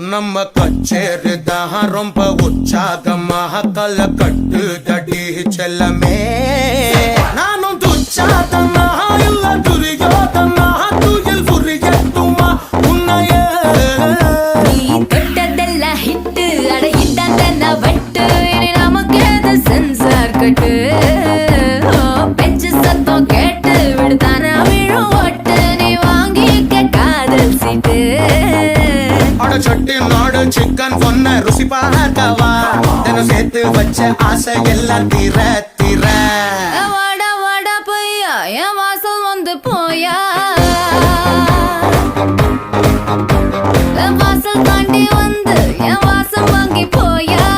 நம்ம கச்சேரி தான் ரொம்ப உற்சாகமாக கல கட்டு தடி செல்லமே நானும் துச்சாதமா இல்ல துரியோதமா துயில் புரியட்டுமா உன்னையே நீ தொட்டதெல்லாம் ஹிட்டு அட இட்டாந்தன வட்டு இனி நமக்கு அது சென்சார் கட்டு பெஞ்சு சத்தம் கேட்டு விடுதானா விழும் ஓட்டு நீ வாங்கிக்க காதல் சீட்டு அட சட்டி நாடு சிக்கன் பொண்ண ருசி பார்க்கவா தினம் சேர்த்து வச்ச ஆசை எல்லாம் தீர தீர வாடா வாடா பையா என் வாசல் வந்து போயா வாசல் தாண்டி வந்து என் வாசம் வாங்கி போயா